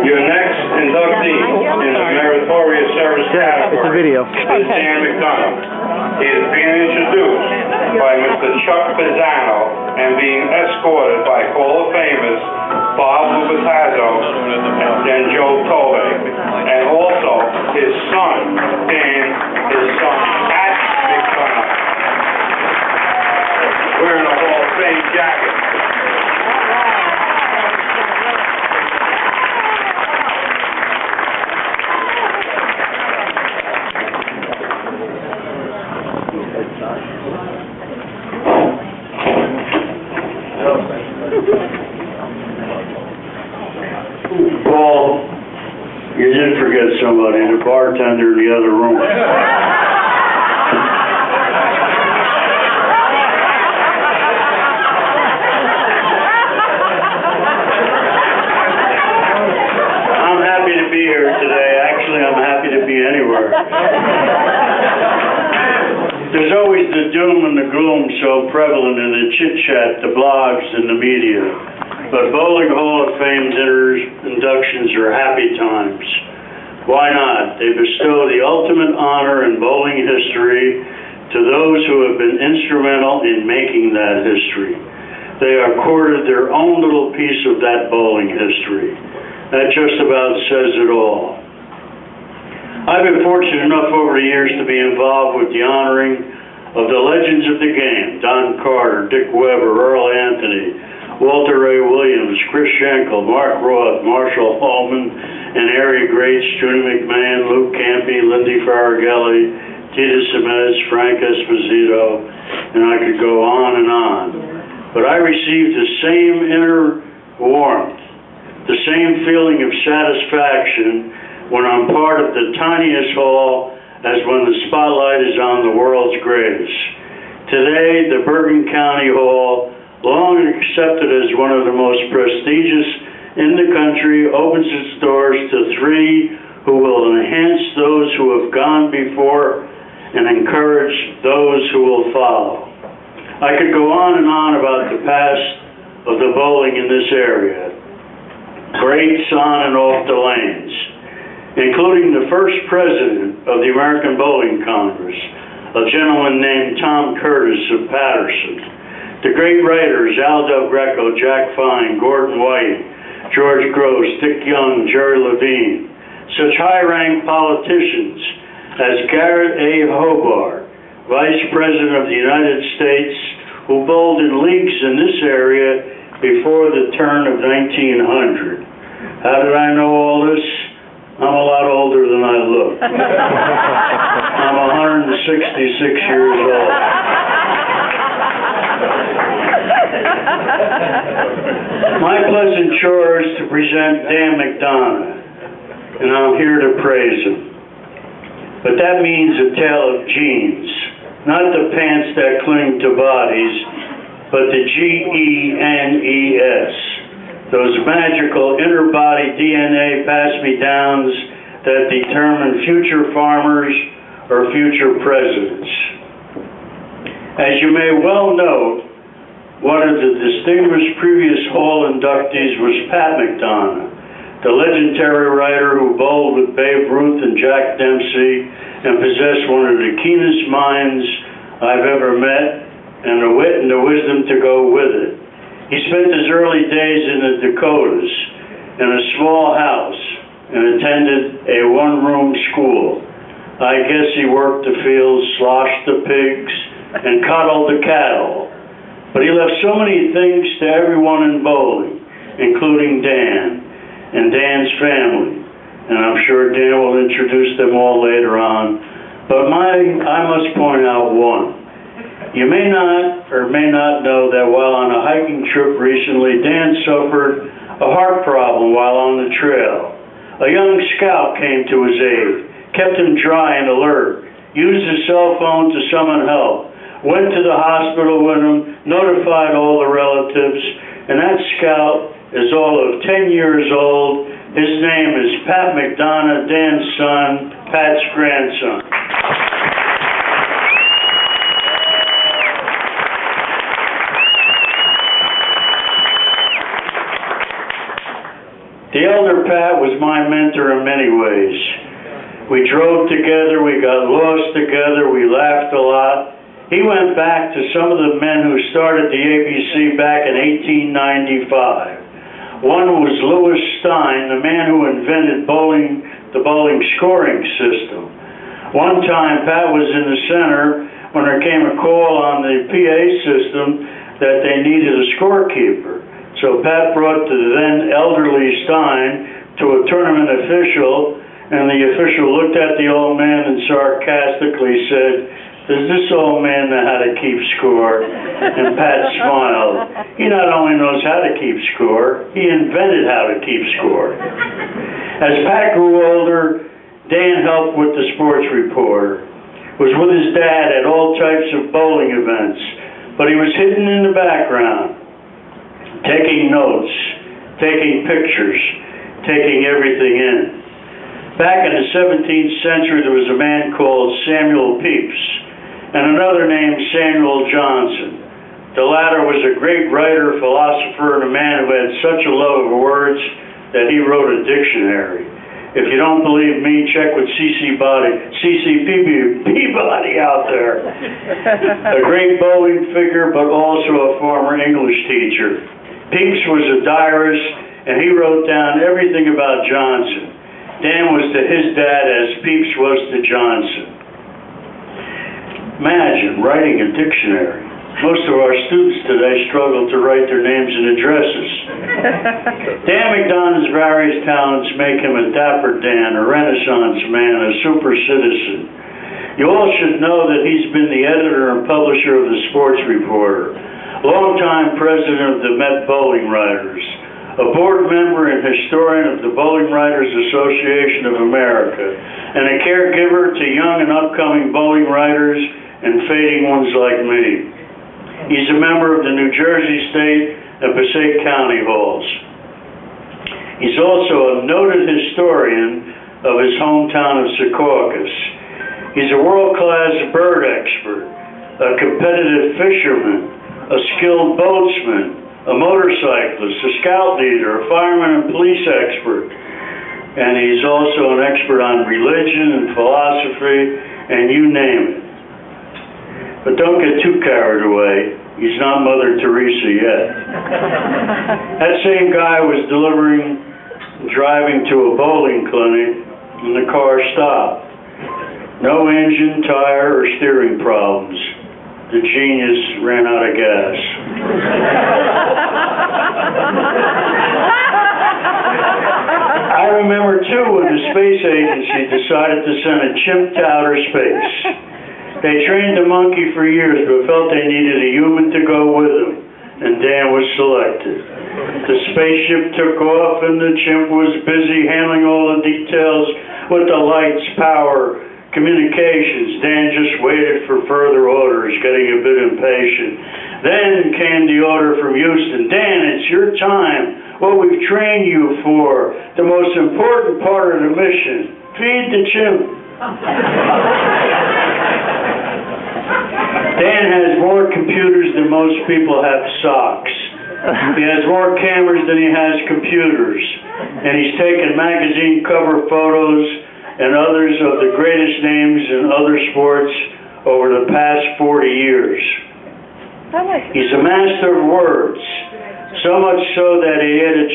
Your next inductee in the meritorious service category is Dan McDonough. He is being introduced by Mr. Chuck Pisano and being escorted by Hall of Famers Bob Lupatazzo and Joe Tove, and also his son, Dan, his son, Pat McDonough, wearing a Hall of Fame jacket. Paul, you did forget somebody, the bartender in the other room. I'm happy to be here today. Actually, I'm happy to be anywhere. There's always the doom and the gloom so prevalent in the chit-chat, the blogs, and the media. But Bowling Hall of Fame's inductions are happy times. Why not? They bestow the ultimate honor in bowling history to those who have been instrumental in making that history. They are accorded their own little piece of that bowling history. That just about says it all. I've been fortunate enough over the years to be involved with the honoring of the legends of the game: Don Carter, Dick Weber, Earl Anthony, Walter Ray Williams, Chris Schenkel, Mark Roth, Marshall Hallman, and area greats Judy McMahon, Luke Campy, Lindy Faragelli, Tita Semez, Frank Esposito, and I could go on and on. But I received the same inner warmth, the same feeling of satisfaction when I'm part of the tiniest hall as when the spotlight is on the world's greatest. Today, the Bergen County Hall, long accepted as one of the most prestigious in the country, opens its doors to three who will enhance those who have gone before and encourage those who will follow. I could go on and on about the past of the bowling in this area, greats on and off the lanes, including the first president of the American Bowling Congress, a gentleman named Tom Curtis of Patterson. The great writers, Al Del Greco, Jack Fine, Gordon White, George Gross, Dick Young, Jerry Levine. Such high-ranked politicians as Garrett A. Hobart, Vice President of the United States, who bowled in leagues in this area before the turn of 1900. How did I know all this? I'm a lot older than I look. I'm 166 years old. My pleasant chore is to present Dan McDonough, and I'm here to praise him. But that means a tale of genes, not the pants that cling to bodies, but the G-E-N-E-S, those magical inter-body DNA pass-me-downs that determine future farmers or future presidents. As you may well know, one of the distinguished previous Hall inductees was Pat McDonough, the legendary writer who bowled with Babe Ruth and Jack Dempsey and possessed one of the keenest minds I've ever met, and the wit and the wisdom to go with it. He spent his early days in the Dakotas, in a small house, in a attended a one-room school. I guess he worked the fields, sloshed the pigs, and coddled the cattle. But he left so many things to everyone in bowling, including Dan and Dan's family. And I'm sure Dan will introduce them all later on. But I must point out one. You may not or may not know that while on a hiking trip recently, Dan suffered a heart problem while on the trail. A young scout came to his aid, kept him dry and alert, used his cell phone to summon help, went to the hospital with him, notified all the relatives, and that scout is all of 10 years old. His name is Pat McDonough, Dan's son, Pat's grandson. The elder Pat was my mentor in many ways. We drove together, we got lost together, we laughed a lot. He went back to some of the men who started the ABC back in 1895. One was Louis Stein, the man who invented the bowling scoring system. One time, Pat was in the center when there came a call on the PA system that they needed a scorekeeper. So Pat brought the then elderly Stein to a tournament official, and the official looked at the old man and sarcastically said, "Does this old man know how to keep score?" And Pat smiled. He not only knows how to keep score, he invented how to keep score. As Pat grew older, Dan helped with the sports reporter, was with his dad at all types of bowling events, but he was hidden in the background, taking notes, taking pictures, taking everything in. Back in the 17th century, there was a man called Samuel Pepys, and another named Samuel Johnson. The latter was a great writer, philosopher, and a man who had such a love of words that he wrote a dictionary. If you don't believe me, check with C.C. Peabody out there. A great bowling figure, but also a former English teacher. Pepys was a diarist, and he wrote down everything about Johnson. Dan was to his dad as Pepys was to Johnson. Imagine writing a dictionary. Most of our students today struggle to write their names and addresses. Dan McDonough's various talents make him a dapper Dan, a Renaissance man, a super citizen. You all should know that he's been the editor and publisher of the Sports Reporter, longtime president of the Met Bowling Writers, a board member and historian of the Bowling Writers Association of America, and a caregiver to young and upcoming bowling writers and fading ones like me. He's a member of the New Jersey State and Passaic County Halls. He's also a noted historian of his hometown of Secaucus. He's a world-class bird expert, a competitive fisherman, a skilled boatsman, a motorcyclist, a scout leader, a fireman and police expert. And he's also an expert on religion and philosophy, and you name it. But don't get too carried away. He's not Mother Teresa yet. That same guy was driving to a bowling clinic, and the car stopped. No engine, tire, or steering problems. The genius ran out of gas. I remember, too, when the space agency decided to send a chimp to outer space. They trained the monkey for years, but felt they needed a human to go with them, and Dan was selected. The spaceship took off, and the chimp was busy handling all the details with the lights, power, communications. Dan just waited for further orders, getting a bit impatient. Then came the order from Houston. Dan, it's your time. What we've trained you for, the most important part of the mission. Feed the chimp. Dan has more computers than most people have socks. He has more cameras than he has computers. And he's taken magazine cover photos and others of the greatest names in other sports over the past 40 years. He's a master of words, so much so that he had a